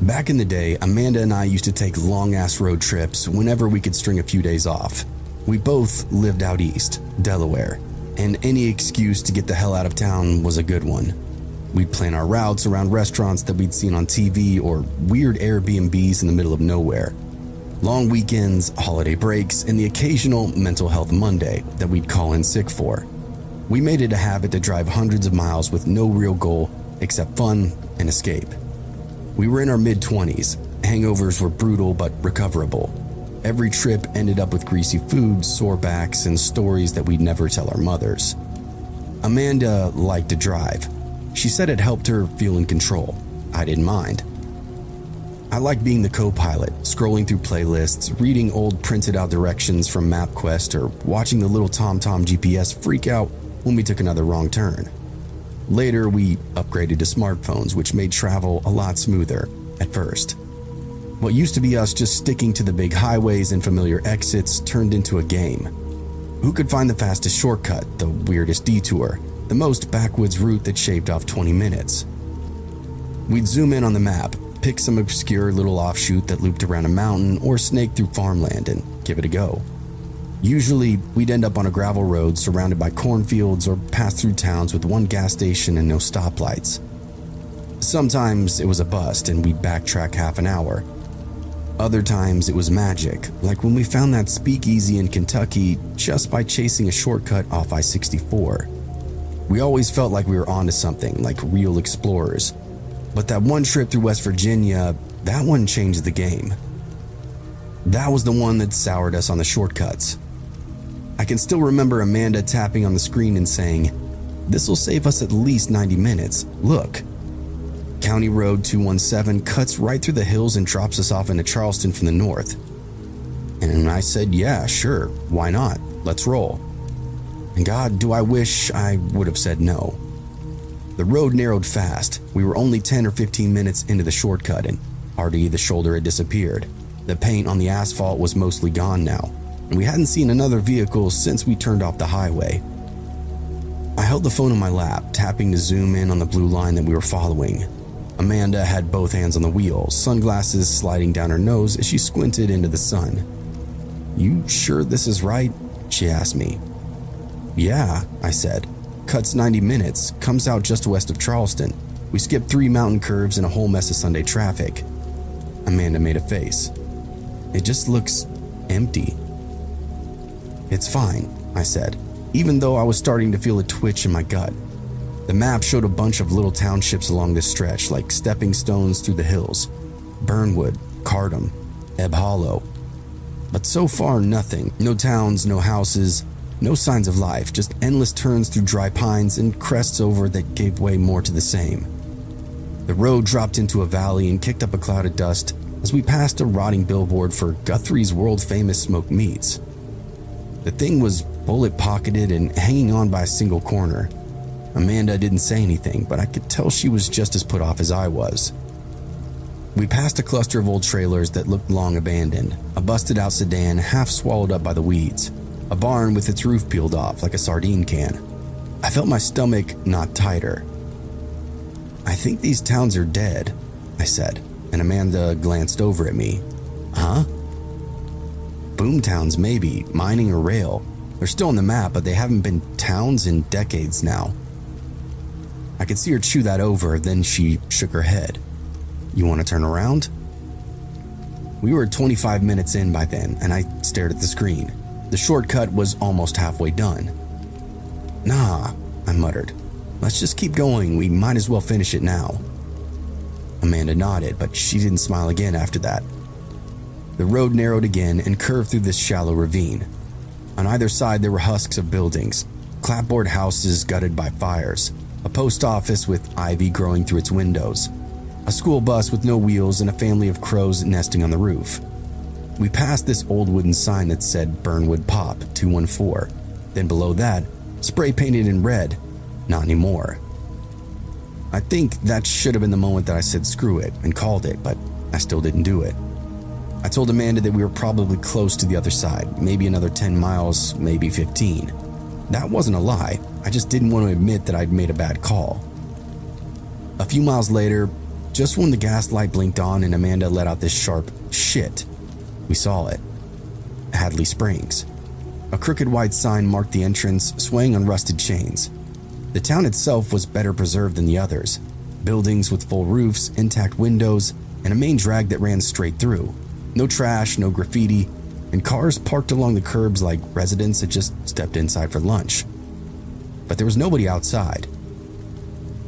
Back in the day, Amanda and I used to take long-ass road trips whenever we could string a few days off. We both lived out east, Delaware, and any excuse to get the hell out of town was a good one. We'd plan our routes around restaurants that we'd seen on TV or weird Airbnbs in the middle of nowhere. Long weekends, holiday breaks, and the occasional mental health Monday that we'd call in sick for. We made it a habit to drive hundreds of miles with no real goal except fun and escape. We were in our mid-20s. Hangovers were brutal but recoverable. Every trip ended up with greasy food, sore backs, and stories that we'd never tell our mothers. Amanda liked to drive. She said it helped her feel in control. I didn't mind. I liked being the co-pilot, scrolling through playlists, reading old printed out directions from MapQuest, or watching the little TomTom GPS freak out when we took another wrong turn. Later, we upgraded to smartphones, which made travel a lot smoother at first. What used to be us just sticking to the big highways and familiar exits turned into a game. Who could find the fastest shortcut, the weirdest detour, the most backwoods route that shaved off 20 minutes? We'd zoom in on the map, pick some obscure little offshoot that looped around a mountain or snaked through farmland and give it a go. Usually, we'd end up on a gravel road surrounded by cornfields or pass through towns with one gas station and no stoplights. Sometimes it was a bust and we'd backtrack half an hour. Other times it was magic, like when we found that speakeasy in Kentucky just by chasing a shortcut off I-64. We always felt like we were onto something, like real explorers. But that one trip through West Virginia, that one changed the game. That was the one that soured us on the shortcuts. I can still remember Amanda tapping on the screen and saying, "This'll save us at least 90 minutes. Look." County Road 217 cuts right through the hills and drops us off into Charleston from the north. And I said, yeah, sure, why not? Let's roll. And God, do I wish I would have said no. The road narrowed fast. We were only 10 or 15 minutes into the shortcut and already the shoulder had disappeared. The paint on the asphalt was mostly gone now, and we hadn't seen another vehicle since we turned off the highway. I held the phone on my lap, tapping to zoom in on the blue line that we were following. Amanda had both hands on the wheel, sunglasses sliding down her nose as she squinted into the sun. "You sure this is right?" she asked me. "Yeah," I said. "Cuts 90 minutes, comes out just west of Charleston. We skipped 3 mountain curves and a whole mess of Sunday traffic." Amanda made a face. "It just looks empty." "It's fine," I said, even though I was starting to feel a twitch in my gut. The map showed a bunch of little townships along this stretch, like stepping stones through the hills. Burnwood, Cardham, Ebb Hollow. But so far, nothing. No towns, no houses, no signs of life, just endless turns through dry pines and crests over that gave way more to the same. The road dropped into a valley and kicked up a cloud of dust as we passed a rotting billboard for Guthrie's world-famous smoked meats. The thing was bullet-pocketed and hanging on by a single corner. Amanda didn't say anything, but I could tell she was just as put off as I was. We passed a cluster of old trailers that looked long abandoned, a busted-out sedan half swallowed up by the weeds, a barn with its roof peeled off like a sardine can. I felt my stomach knot tighter. "I think these towns are dead," I said, and Amanda glanced over at me. "Huh?" "Boomtowns, maybe, mining or rail. They're still on the map, but they haven't been towns in decades now." I could see her chew that over, then she shook her head. "You want to turn around?" We were 25 minutes in by then, and I stared at the screen. The shortcut was almost halfway done. "Nah," I muttered. "Let's just keep going. We might as well finish it now." Amanda nodded, but she didn't smile again after that. The road narrowed again and curved through this shallow ravine. On either side there were husks of buildings, clapboard houses gutted by fires, a post office with ivy growing through its windows, a school bus with no wheels, and a family of crows nesting on the roof. We passed this old wooden sign that said Burnwood Pop 214. Then below that, spray painted in red, "Not anymore." I think that should have been the moment that I said screw it and called it, but I still didn't do it. I told Amanda that we were probably close to the other side, maybe another 10 miles, maybe 15. That wasn't a lie, I just didn't want to admit that I'd made a bad call. A few miles later, Just when the gas light blinked on and Amanda let out this sharp shit, we saw it. Hadley Springs. A crooked white sign marked the entrance, swaying on rusted chains. The town itself was better preserved than the others. Buildings with full roofs, intact windows, and a main drag that ran straight through. No trash, no graffiti, and cars parked along the curbs like residents had just stepped inside for lunch. But there was nobody outside.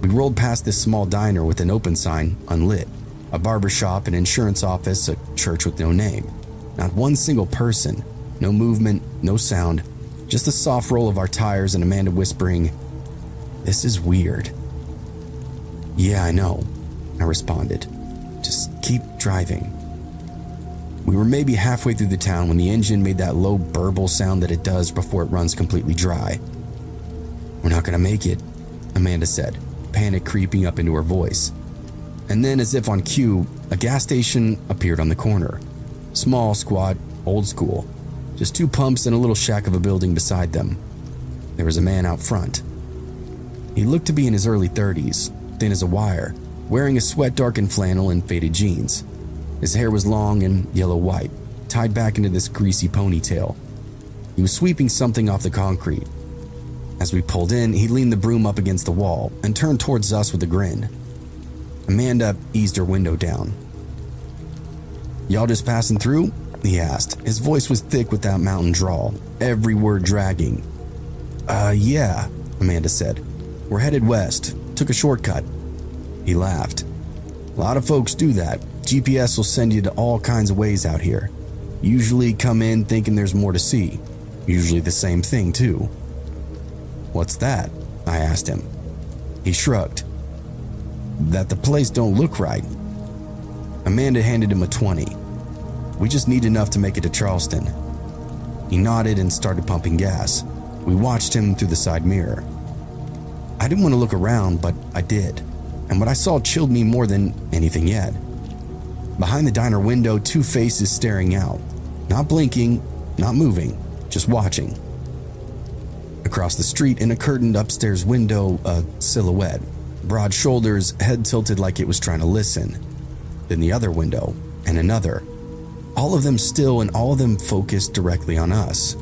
We rolled past this small diner with an open sign, unlit, a barber shop, an insurance office, a church with no name. Not one single person, no movement, no sound, just the soft roll of our tires and Amanda whispering, "This is weird." "Yeah, I know," I responded. "Just keep driving." We were maybe halfway through the town when the engine made that low burble sound that it does before it runs completely dry. "We're not gonna make it," Amanda said, panic creeping up into her voice. And then, as if on cue, a gas station appeared on the corner. Small, squat, old school. Just two pumps and a little shack of a building beside them. There was a man out front. He looked to be in his early 30s, thin as a wire, wearing a sweat-darkened flannel and faded jeans. His hair was long and yellow-white, tied back into this greasy ponytail. He was sweeping something off the concrete. As we pulled in, he leaned the broom up against the wall and turned towards us with a grin. Amanda eased her window down. "Y'all just passing through?" he asked. His voice was thick with that mountain drawl, every word dragging. Yeah," Amanda said. "We're headed west. Took a shortcut." He laughed. "A lot of folks do that. GPS will send you to all kinds of ways out here. Usually come in thinking there's more to see. Usually the same thing, too." "What's that?" I asked him. He shrugged. "That the place don't look right." Amanda handed him a 20. "We just need enough to make it to Charleston." He nodded and started pumping gas. We watched him through the side mirror. I didn't want to look around, but I did. And what I saw chilled me more than anything yet. Behind the diner window, two faces staring out. Not blinking, not moving, just watching. Across the street, in a curtained upstairs window, a silhouette. Broad shoulders, head tilted like it was trying to listen. Then the other window, and another. All of them still, and all of them focused directly on us.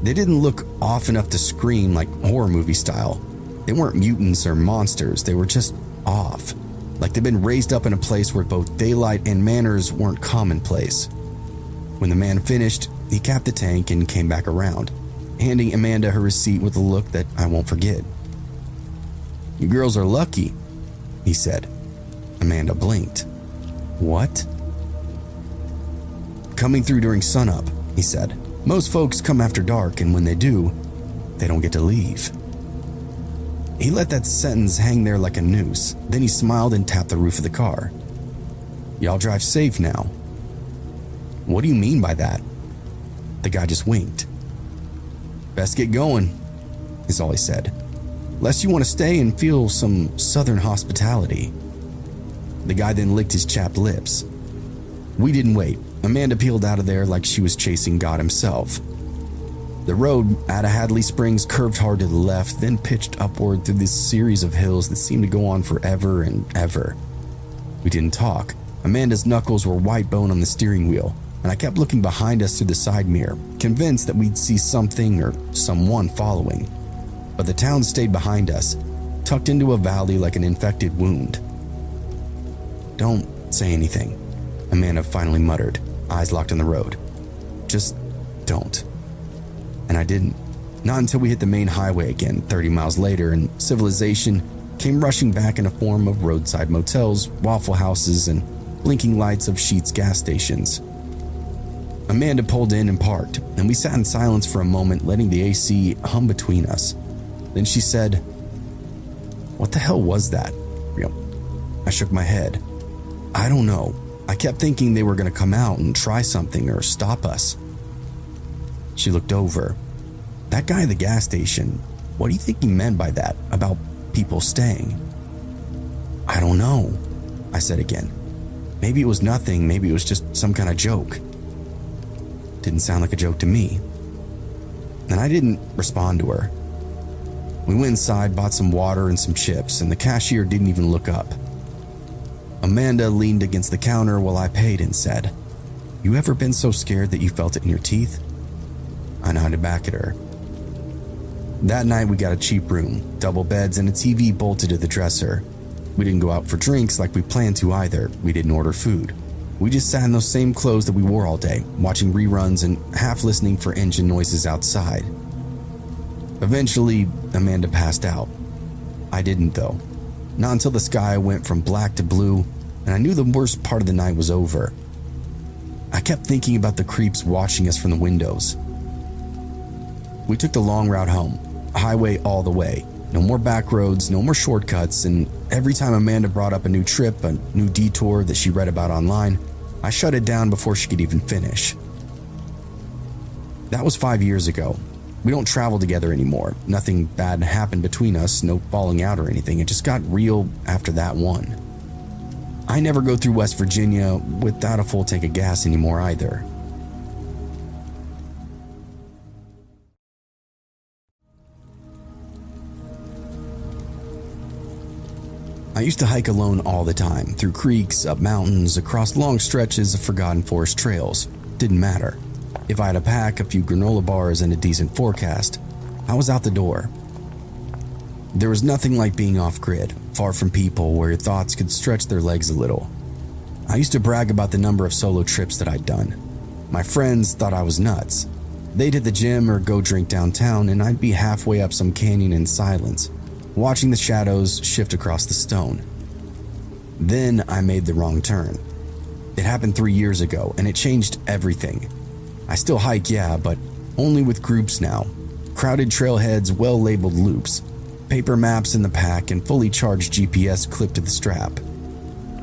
They didn't look off enough to scream like horror movie style. They weren't mutants or monsters, they were just off. Like they'd been raised up in a place where both daylight and manners weren't commonplace. When the man finished, he capped the tank and came back around, handing Amanda her receipt with a look that I won't forget. "You girls are lucky," he said. Amanda blinked. "What?" "Coming through during sunup," he said. "Most folks come after dark, and when they do, they don't get to leave." He let that sentence hang there like a noose. Then he smiled and tapped the roof of the car. "Y'all drive safe now." "What do you mean by that?" The guy just winked. "Best get going," is all he said. "Unless you want to stay and feel some southern hospitality." The guy then licked his chapped lips. We didn't wait. Amanda peeled out of there like she was chasing God himself. The road out of Hadley Springs curved hard to the left, then pitched upward through this series of hills that seemed to go on forever and ever. We didn't talk. Amanda's knuckles were white bone on the steering wheel, and I kept looking behind us through the side mirror, convinced that we'd see something or someone following. But the town stayed behind us, tucked into a valley like an infected wound. "Don't say anything," Amanda finally muttered, eyes locked on the road. "Just don't." And I didn't. Not until we hit the main highway again, 30 miles later, and civilization came rushing back in a form of roadside motels, Waffle Houses, and blinking lights of Sheetz gas stations. Amanda pulled in and parked, and we sat in silence for a moment, letting the AC hum between us. Then she said, "What the hell was that?" I shook my head. "I don't know. I kept thinking they were going to come out and try something or stop us." She looked over. "That guy at the gas station, what do you think he meant by that, about people staying?" "I don't know," I said again. "Maybe it was nothing, maybe it was just some kind of joke." Didn't sound like a joke to me. And I didn't respond to her. We went inside, bought some water and some chips, and the cashier didn't even look up. Amanda leaned against the counter while I paid and said, "You ever been so scared that you felt it in your teeth?" I nodded back at her. That night we got a cheap room, double beds, and a TV bolted to the dresser. We didn't go out for drinks like we planned to either. We didn't order food. We just sat in those same clothes that we wore all day, watching reruns and half listening for engine noises outside. Eventually, Amanda passed out. I didn't though. Not until the sky went from black to blue, and I knew the worst part of the night was over. I kept thinking about the creeps watching us from the windows. We took the long route home, highway all the way. No more back roads, no more shortcuts, and every time Amanda brought up a new trip, a new detour that she read about online, I shut it down before she could even finish. That was 5 years ago. We don't travel together anymore. Nothing bad happened between us, no falling out or anything. It just got real after that one. I never go through West Virginia without a full tank of gas anymore either. I used to hike alone all the time, through creeks, up mountains, across long stretches of forgotten forest trails. Didn't matter. If I had a pack, a few granola bars, and a decent forecast, I was out the door. There was nothing like being off-grid, far from people, where your thoughts could stretch their legs a little. I used to brag about the number of solo trips that I'd done. My friends thought I was nuts. They'd hit the gym or go drink downtown, and I'd be halfway up some canyon in silence, watching the shadows shift across the stone. Then I made the wrong turn. It happened 3 years ago, and it changed everything. I still hike, yeah, but only with groups now. Crowded trailheads, well-labeled loops, paper maps in the pack, and fully charged GPS clipped to the strap.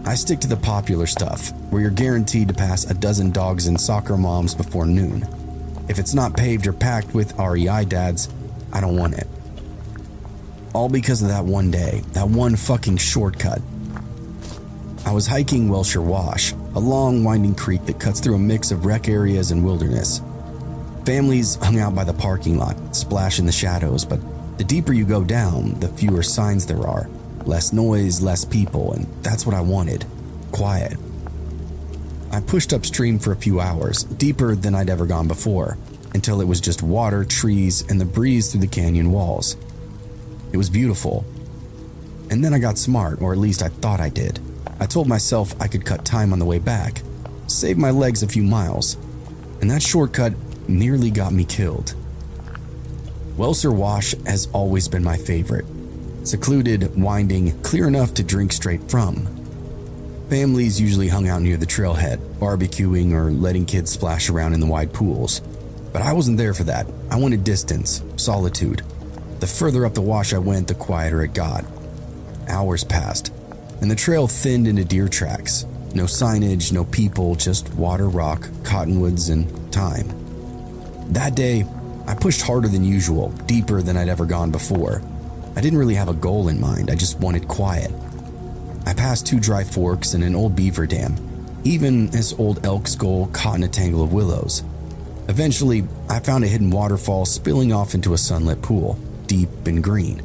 I stick to the popular stuff, where you're guaranteed to pass a dozen dogs and soccer moms before noon. If it's not paved or packed with REI dads, I don't want it. All because of that one day, that one fucking shortcut. I was hiking Welsher Wash, a long winding creek that cuts through a mix of rec areas and wilderness. Families hung out by the parking lot, splash in the shadows, but the deeper you go down, the fewer signs there are. Less noise, less people, and that's what I wanted. Quiet. I pushed upstream for a few hours, deeper than I'd ever gone before, until it was just water, trees, and the breeze through the canyon walls. It was beautiful. And then I got smart, or at least I thought I did. I told myself I could cut time on the way back, save my legs a few miles, and that shortcut nearly got me killed. Welsher Wash has always been my favorite. Secluded, winding, clear enough to drink straight from. Families usually hung out near the trailhead, barbecuing or letting kids splash around in the wide pools. But I wasn't there for that. I wanted distance, solitude. The further up the wash I went, the quieter it got. Hours passed, and the trail thinned into deer tracks. No signage, no people, just water, rock, cottonwoods, and time. That day, I pushed harder than usual, deeper than I'd ever gone before. I didn't really have a goal in mind, I just wanted quiet. I passed 2 dry forks and an old beaver dam, even this old elk skull caught in a tangle of willows. Eventually, I found a hidden waterfall spilling off into a sunlit pool, deep and green.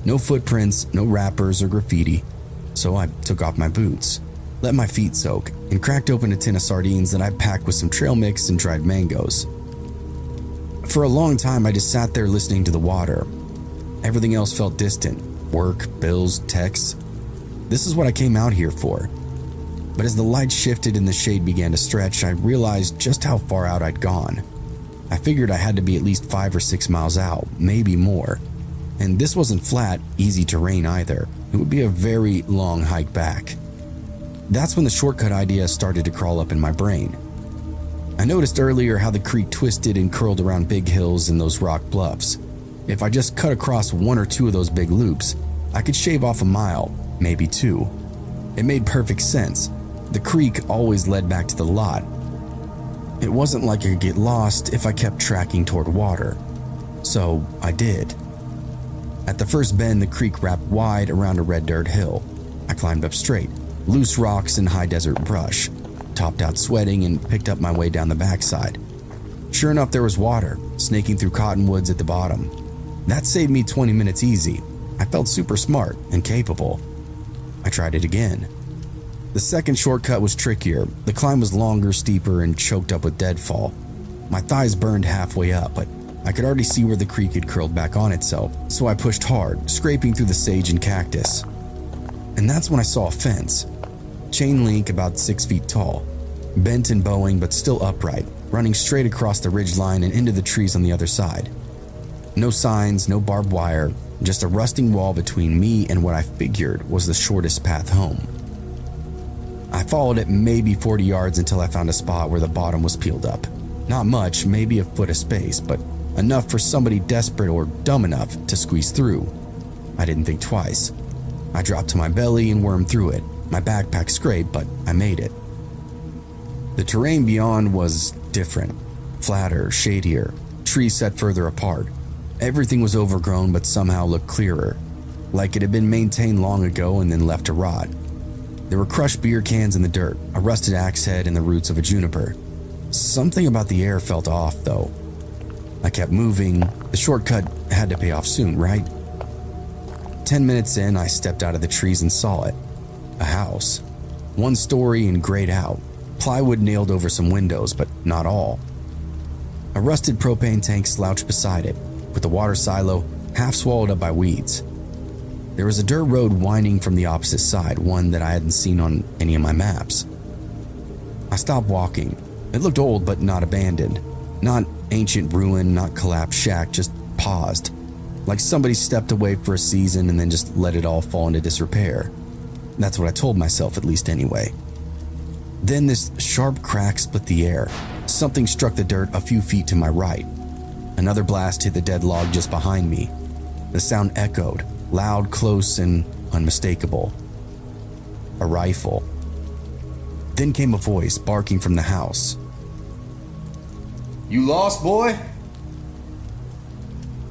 No footprints, no wrappers or graffiti, so I took off my boots, let my feet soak, and cracked open a tin of sardines that I packed with some trail mix and dried mangoes. For a long time, I just sat there listening to the water. Everything else felt distant. Work, bills, texts. This is what I came out here for. But as the light shifted and the shade began to stretch, I realized just how far out I'd gone. I figured I had to be at least 5 or 6 miles out, maybe more. And this wasn't flat, easy terrain either. It would be a very long hike back. That's when the shortcut idea started to crawl up in my brain. I noticed earlier how the creek twisted and curled around big hills and those rock bluffs. If I just cut across 1 or 2 of those big loops, I could shave off a mile, maybe 2. It made perfect sense. The creek always led back to the lot. It wasn't like I could get lost if I kept tracking toward water. So I did. At the first bend, the creek wrapped wide around a red dirt hill. I climbed up straight, loose rocks and high desert brush, topped out sweating and picked up my way down the backside. Sure enough, there was water, snaking through cottonwoods at the bottom. That saved me 20 minutes easy. I felt super smart and capable. I tried it again. The second shortcut was trickier. The climb was longer, steeper, and choked up with deadfall. My thighs burned halfway up, but I could already see where the creek had curled back on itself, so I pushed hard, scraping through the sage and cactus. And that's when I saw a fence. Chain link about 6 feet tall, bent and bowing but still upright, running straight across the ridge line and into the trees on the other side. No signs, no barbed wire, just a rusting wall between me and what I figured was the shortest path home. I followed it maybe 40 yards until I found a spot where the bottom was peeled up. Not much, maybe a foot of space, but enough for somebody desperate or dumb enough to squeeze through. I didn't think twice. I dropped to my belly and wormed through it. My backpack scraped, but I made it. The terrain beyond was different, flatter, shadier, trees set further apart. Everything was overgrown but somehow looked clearer, like it had been maintained long ago and then left to rot. There were crushed beer cans in the dirt, a rusted axe head, and the roots of a juniper. Something about the air felt off, though. I kept moving. The shortcut had to pay off soon, right? 10 minutes in, I stepped out of the trees and saw it. A house. One story and grayed out. Plywood nailed over some windows, but not all. A rusted propane tank slouched beside it, with the water silo half swallowed up by weeds. There was a dirt road winding from the opposite side, one that I hadn't seen on any of my maps. I stopped walking. It looked old but not abandoned. Not ancient ruin, not collapsed shack, just paused. Like somebody stepped away for a season and then just let it all fall into disrepair. That's what I told myself, at least anyway. Then this sharp crack split the air. Something struck the dirt a few feet to my right. Another blast hit the dead log just behind me. The sound echoed, loud, close, and unmistakable. A rifle. Then came a voice barking from the house. "You lost, boy?"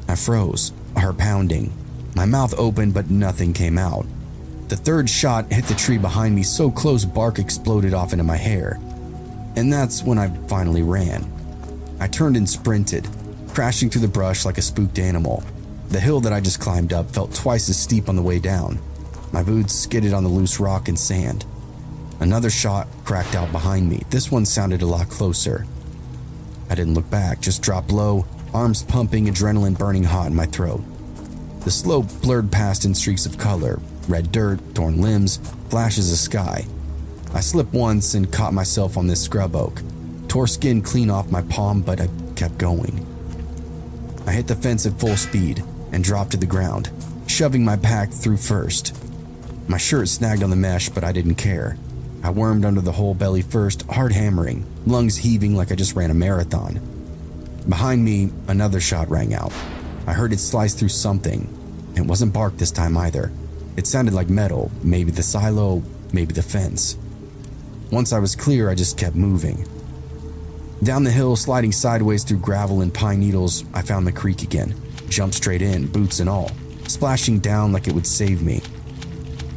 I froze, heart pounding. My mouth opened, but nothing came out. The third shot hit the tree behind me so close bark exploded off into my hair. And that's when I finally ran. I turned and sprinted, crashing through the brush like a spooked animal. The hill that I just climbed up felt twice as steep on the way down. My boots skidded on the loose rock and sand. Another shot cracked out behind me. This one sounded a lot closer. I didn't look back, just dropped low, arms pumping, adrenaline burning hot in my throat. The slope blurred past in streaks of color, red dirt, torn limbs, flashes of sky. I slipped once and caught myself on this scrub oak, tore skin clean off my palm, but I kept going. I hit the fence at full speed and dropped to the ground, shoving my pack through first. My shirt snagged on the mesh, but I didn't care. I wormed under the hole belly first, hard hammering, lungs heaving like I just ran a marathon. Behind me, another shot rang out. I heard it slice through something. It wasn't bark this time either. It sounded like metal, maybe the silo, maybe the fence. Once I was clear, I just kept moving. Down the hill, sliding sideways through gravel and pine needles, I found the creek again. Jumped straight in, boots and all, splashing down like it would save me.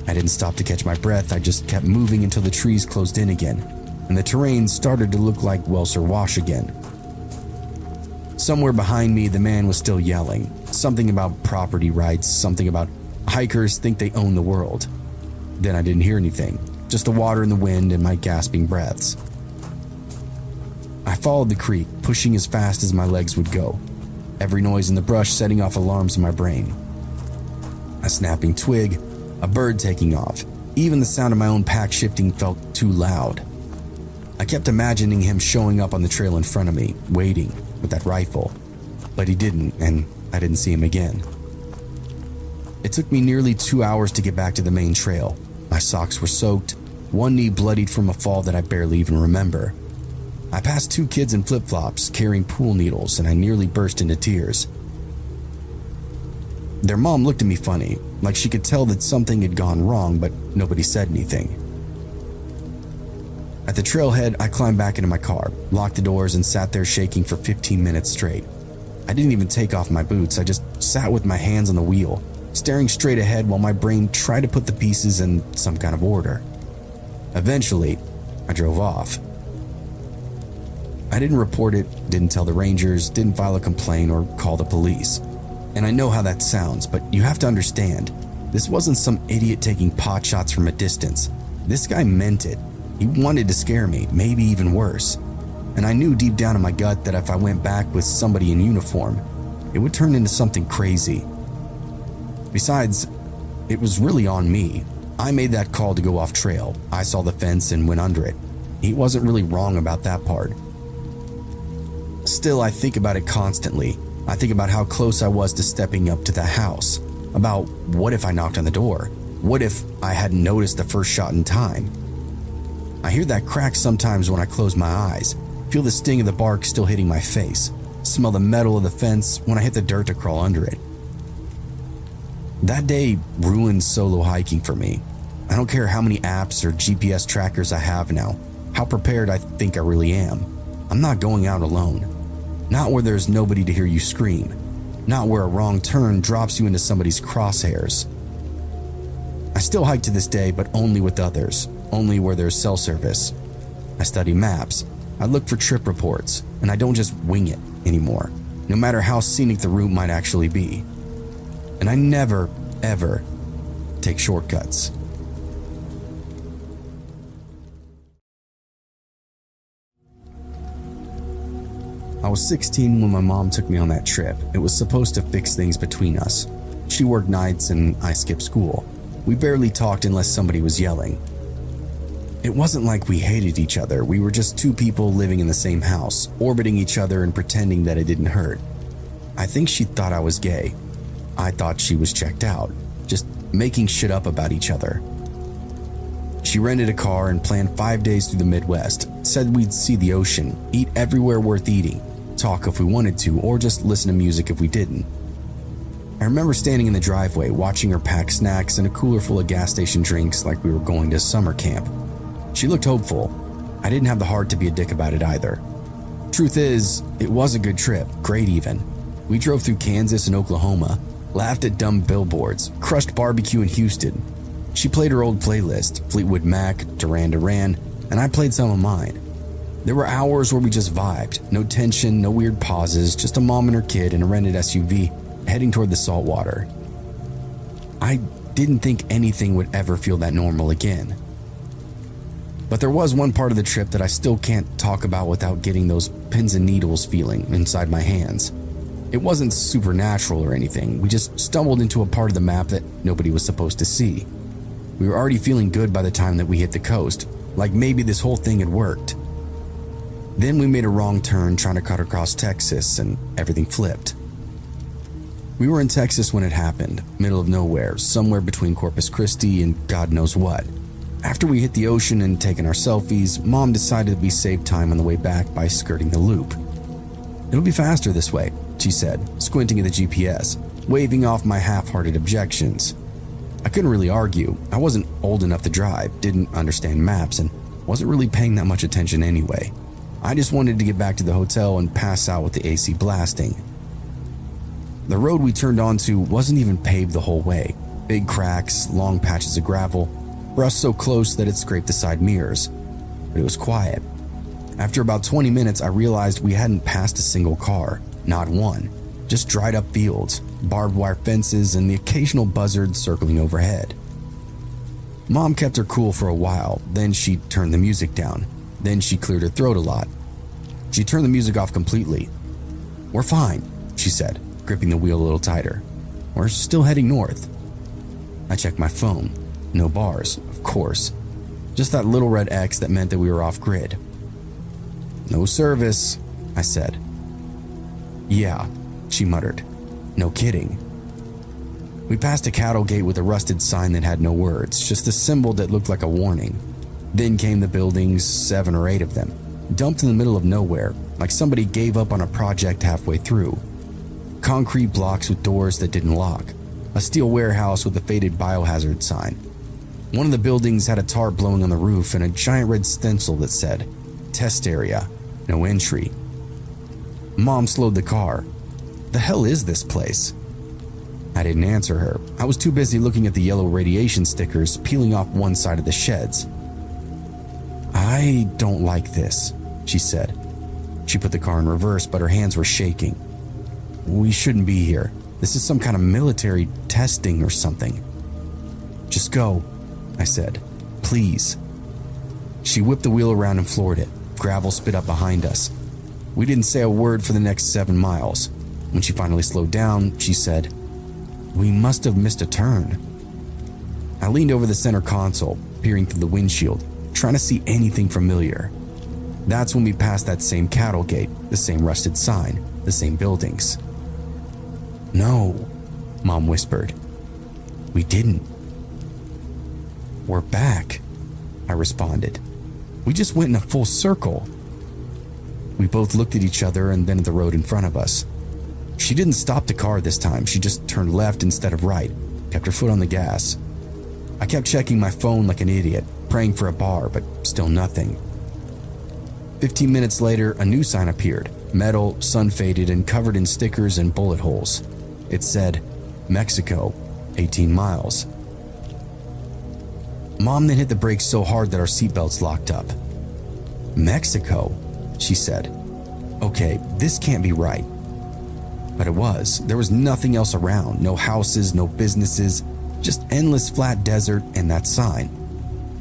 I didn't stop to catch my breath, I just kept moving until the trees closed in again, and the terrain started to look like Welser Wash again. Somewhere behind me, the man was still yelling. Something about property rights, something about hikers think they own the world. Then I didn't hear anything, just the water and the wind and my gasping breaths. I followed the creek, pushing as fast as my legs would go, every noise in the brush setting off alarms in my brain. A snapping twig, a bird taking off, even the sound of my own pack shifting felt too loud. I kept imagining him showing up on the trail in front of me, waiting with that rifle, but he didn't, and I didn't see him again. It took me nearly 2 hours to get back to the main trail. My socks were soaked, one knee bloodied from a fall that I barely even remember. I passed 2 kids in flip-flops carrying pool needles, and I nearly burst into tears. Their mom looked at me funny, like she could tell that something had gone wrong, but nobody said anything. At the trailhead, I climbed back into my car, locked the doors, and sat there shaking for 15 minutes straight. I didn't even take off my boots, I just sat with my hands on the wheel, staring straight ahead while my brain tried to put the pieces in some kind of order. Eventually, I drove off. I didn't report it, didn't tell the rangers, didn't file a complaint or call the police. And I know how that sounds, but you have to understand, this wasn't some idiot taking pot shots from a distance. This guy meant it. He wanted to scare me, maybe even worse. And I knew deep down in my gut that if I went back with somebody in uniform, it would turn into something crazy. Besides, it was really on me. I made that call to go off trail. I saw the fence and went under it. He wasn't really wrong about that part. Still, I think about it constantly. I think about how close I was to stepping up to the house. About what if I knocked on the door? What if I hadn't noticed the first shot in time? I hear that crack sometimes when I close my eyes, feel the sting of the bark still hitting my face, smell the metal of the fence when I hit the dirt to crawl under it. That day ruined solo hiking for me. I don't care how many apps or GPS trackers I have now, how prepared I think I really am. I'm not going out alone. Not where there's nobody to hear you scream. Not where a wrong turn drops you into somebody's crosshairs. I still hike to this day, but only with others, only where there's cell service. I study maps, I look for trip reports, and I don't just wing it anymore, no matter how scenic the route might actually be. And I never, ever take shortcuts. I was 16 when my mom took me on that trip. It was supposed to fix things between us. She worked nights and I skipped school. We barely talked unless somebody was yelling. It wasn't like we hated each other. We were just two people living in the same house, orbiting each other and pretending that it didn't hurt. I think she thought I was gay. I thought she was checked out, just making shit up about each other. She rented a car and planned 5 days through the Midwest, said we'd see the ocean, eat everywhere worth eating, talk if we wanted to, or just listen to music if we didn't. I remember standing in the driveway, watching her pack snacks and a cooler full of gas station drinks like we were going to summer camp. She looked hopeful. I didn't have the heart to be a dick about it either. Truth is, it was a good trip, great even. We drove through Kansas and Oklahoma, laughed at dumb billboards, crushed barbecue in Houston. She played her old playlist, Fleetwood Mac, Duran Duran, and I played some of mine. There were hours where we just vibed, no tension, no weird pauses, just a mom and her kid in a rented SUV heading toward the saltwater. I didn't think anything would ever feel that normal again. But there was one part of the trip that I still can't talk about without getting those pins and needles feeling inside my hands. It wasn't supernatural or anything. We just stumbled into a part of the map that nobody was supposed to see. We were already feeling good by the time that we hit the coast, like maybe this whole thing had worked. Then we made a wrong turn trying to cut across Texas and everything flipped. We were in Texas when it happened, middle of nowhere, somewhere between Corpus Christi and God knows what. After we hit the ocean and taken our selfies, Mom decided we saved time on the way back by skirting the loop. "It'll be faster this way," she said, squinting at the GPS, waving off my half-hearted objections. I couldn't really argue. I wasn't old enough to drive, didn't understand maps, and wasn't really paying that much attention anyway. I just wanted to get back to the hotel and pass out with the AC blasting. The road we turned onto wasn't even paved the whole way. Big cracks, long patches of gravel, brushed so close that it scraped the side mirrors. But it was quiet. After about 20 minutes, I realized we hadn't passed a single car, not one. Just dried up fields, barbed wire fences, and the occasional buzzard circling overhead. Mom kept her cool for a while, then she turned the music down. Then she cleared her throat a lot. She turned the music off completely. "We're fine," she said, gripping the wheel a little tighter. "We're still heading north." I checked my phone. No bars, of course. Just that little red X that meant that we were off grid. "No service," I said. "Yeah," she muttered. "No kidding." We passed a cattle gate with a rusted sign that had no words, just a symbol that looked like a warning. Then came the buildings, 7 or 8 of them, dumped in the middle of nowhere, like somebody gave up on a project halfway through. Concrete blocks with doors that didn't lock, a steel warehouse with a faded biohazard sign. One of the buildings had a tarp blowing on the roof and a giant red stencil that said, "Test area, no entry." Mom slowed the car. "The hell is this place?" I didn't answer her. I was too busy looking at the yellow radiation stickers peeling off one side of the sheds. "I don't like this," she said. She put the car in reverse, but her hands were shaking. "We shouldn't be here. This is some kind of military testing or something." "Just go," I said, please." She whipped the wheel around and floored it. Gravel spit up behind us. We didn't say a word for the next 7 miles. When she finally slowed down, she said, "We must have missed a turn." I leaned over the center console, peering through the windshield, trying to see anything familiar. That's when we passed that same cattle gate, the same rusted sign, the same buildings. "No," Mom whispered. "We didn't." "We're back," I responded. "We just went in a full circle." We both looked at each other and then at the road in front of us. She didn't stop the car this time. She just turned left instead of right, kept her foot on the gas. I kept checking my phone like an idiot, praying for a bar, but still nothing. 15 minutes later, a new sign appeared, metal, sun-faded, and covered in stickers and bullet holes. It said, "Mexico, 18 miles." Mom then hit the brakes so hard that our seatbelts locked up. "Mexico?" she said. "Okay, this can't be right." But it was. There was nothing else around. No houses, no businesses, just endless flat desert and that sign.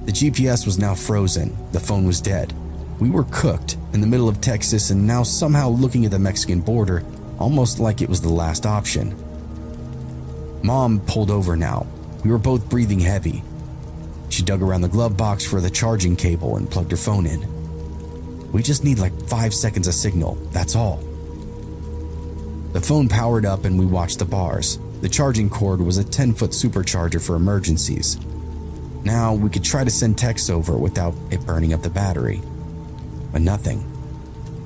The GPS was now frozen. The phone was dead. We were cooked in the middle of Texas and now somehow looking at the Mexican border, almost like it was the last option. Mom pulled over now. We were both breathing heavy. She dug around the glove box for the charging cable and plugged her phone in. "We just need like 5 seconds of signal, that's all." The phone powered up and we watched the bars. The charging cord was a 10-foot supercharger for emergencies. Now we could try to send texts over without it burning up the battery. But nothing.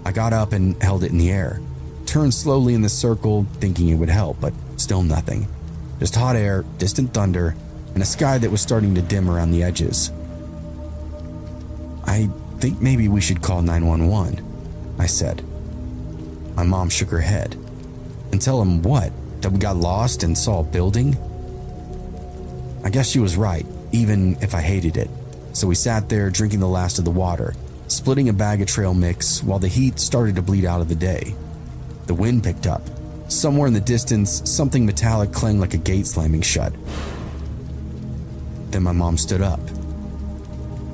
I got up and held it in the air, turned slowly in the circle thinking it would help, but still nothing. Just hot air, distant thunder, and a sky that was starting to dim around the edges. "I think maybe we should call 911, I said. My mom shook her head. "And tell him what? That we got lost and saw a building?" I guess she was right, even if I hated it. So we sat there drinking the last of the water, splitting a bag of trail mix while the heat started to bleed out of the day. The wind picked up. Somewhere in the distance, something metallic clanged like a gate slamming shut. Then my mom stood up.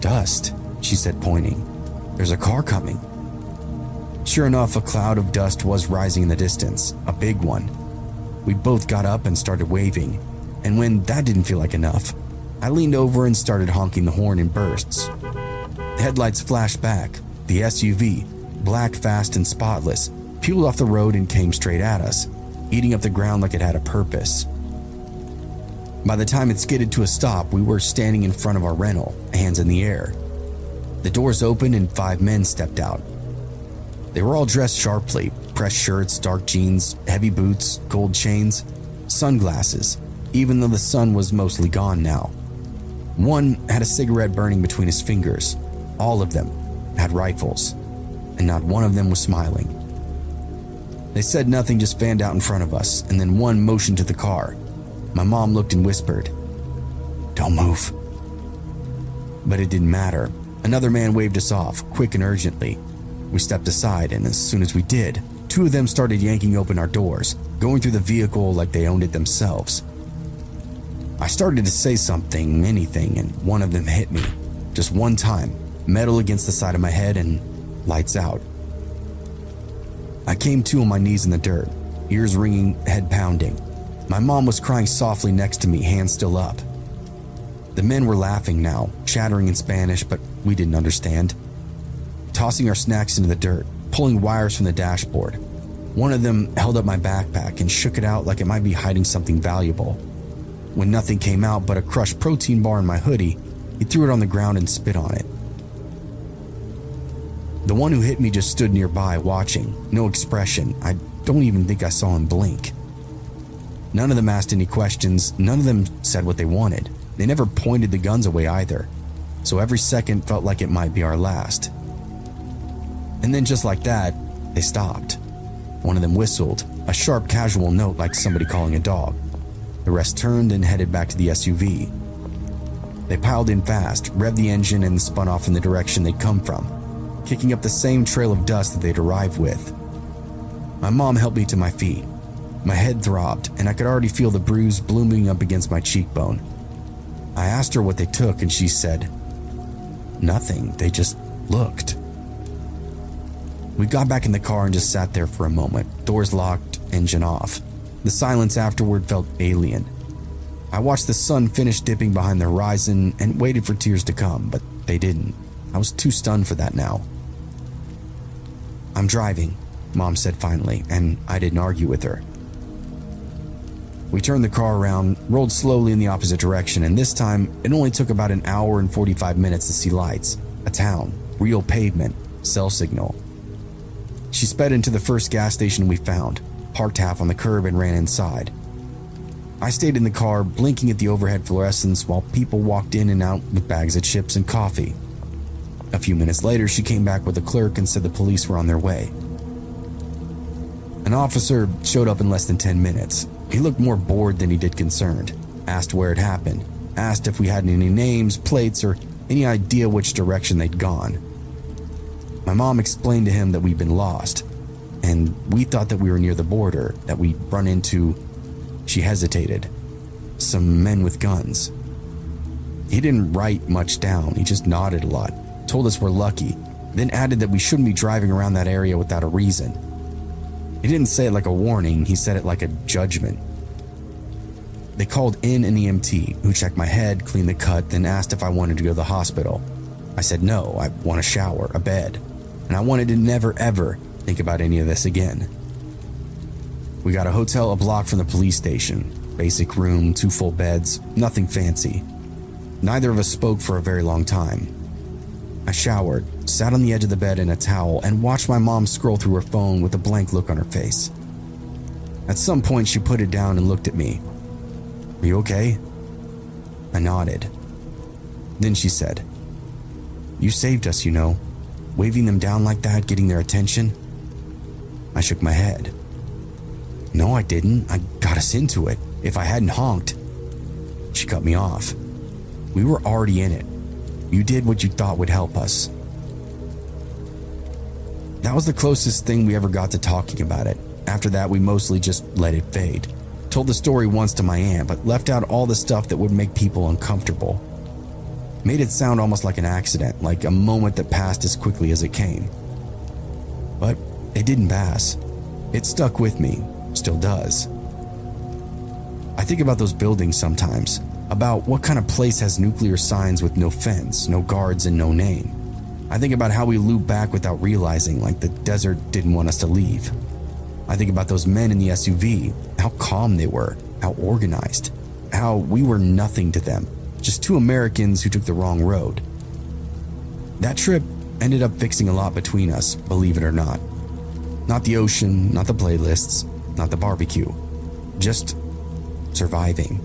"Dust," she said, pointing. "There's a car coming." Sure enough, a cloud of dust was rising in the distance, a big one. We both got up and started waving, and when that didn't feel like enough, I leaned over and started honking the horn in bursts. Headlights flashed back. The SUV, black, fast, and spotless, peeled off the road and came straight at us, eating up the ground like it had a purpose. By the time it skidded to a stop, we were standing in front of our rental, hands in the air. The doors opened and 5 men stepped out. They were all dressed sharply, pressed shirts, dark jeans, heavy boots, gold chains, sunglasses, even though the sun was mostly gone now. One had a cigarette burning between his fingers. All of them had rifles, and not one of them was smiling. They said nothing, just fanned out in front of us, and then one motioned to the car. My mom looked and whispered, "Don't move." But it didn't matter. Another man waved us off, quick and urgently. We stepped aside, and as soon as we did, 2 of them started yanking open our doors, going through the vehicle like they owned it themselves. I started to say something, anything, and one of them hit me. Just one time, metal against the side of my head and lights out. I came to on my knees in the dirt, ears ringing, head pounding. My mom was crying softly next to me, hands still up. The men were laughing now, chattering in Spanish, but we didn't understand. Tossing our snacks into the dirt, pulling wires from the dashboard. One of them held up my backpack and shook it out like it might be hiding something valuable. When nothing came out but a crushed protein bar in my hoodie, he threw it on the ground and spit on it. The one who hit me just stood nearby watching, no expression. I don't even think I saw him blink. None of them asked any questions, none of them said what they wanted. They never pointed the guns away either, so every second felt like it might be our last. And then just like that, they stopped. One of them whistled, a sharp casual note like somebody calling a dog. The rest turned and headed back to the SUV. They piled in fast, revved the engine, and spun off in the direction they'd come from, kicking up the same trail of dust that they'd arrived with. My mom helped me to my feet. My head throbbed, and I could already feel the bruise blooming up against my cheekbone. I asked her what they took, and she said, nothing. They just looked. We got back in the car and just sat there for a moment, doors locked, engine off. The silence afterward felt alien. I watched the sun finish dipping behind the horizon and waited for tears to come, but they didn't. I was too stunned for that now. "I'm driving," Mom said finally, and I didn't argue with her. We turned the car around, rolled slowly in the opposite direction, and this time it only took about an hour and 45 minutes to see lights, a town, real pavement, cell signal. She sped into the first gas station we found, parked half on the curb, and ran inside. I stayed in the car, blinking at the overhead fluorescence while people walked in and out with bags of chips and coffee. A few minutes later, she came back with a clerk and said the police were on their way. An officer showed up in less than 10 minutes. He looked more bored than he did concerned, asked where it happened, asked if we had any names, plates, or any idea which direction they'd gone. My mom explained to him that we'd been lost, and we thought that we were near the border, that we'd run into, she hesitated, some men with guns. He didn't write much down, he just nodded a lot, told us we're lucky, then added that we shouldn't be driving around that area without a reason. He didn't say it like a warning, he said it like a judgment. They called in an EMT, who checked my head, cleaned the cut, then asked if I wanted to go to the hospital. I said no, I want a shower, a bed, and I wanted to never ever think about any of this again. We got a hotel a block from the police station. Basic room, 2 full beds, nothing fancy. Neither of us spoke for a very long time. I showered, sat on the edge of the bed in a towel, and watched my mom scroll through her phone with a blank look on her face. At some point, she put it down and looked at me. "Are you okay?" I nodded. Then she said, "You saved us, you know. Waving them down like that, getting their attention." I shook my head. "No, I didn't. I got us into it. If I hadn't honked..." She cut me off. "We were already in it. You did what you thought would help us." That was the closest thing we ever got to talking about it. After that, we mostly just let it fade. Told the story once to my aunt, but left out all the stuff that would make people uncomfortable. Made it sound almost like an accident, like a moment that passed as quickly as it came. But it didn't pass. It stuck with me, still does. I think about those buildings sometimes, about what kind of place has nuclear signs with no fence, no guards, and no name. I think about how we loop back without realizing, like the desert didn't want us to leave. I think about those men in the SUV, how calm they were, how organized, how we were nothing to them, just 2 Americans who took the wrong road. That trip ended up fixing a lot between us, believe it or not. Not the ocean, not the playlists, not the barbecue, just surviving.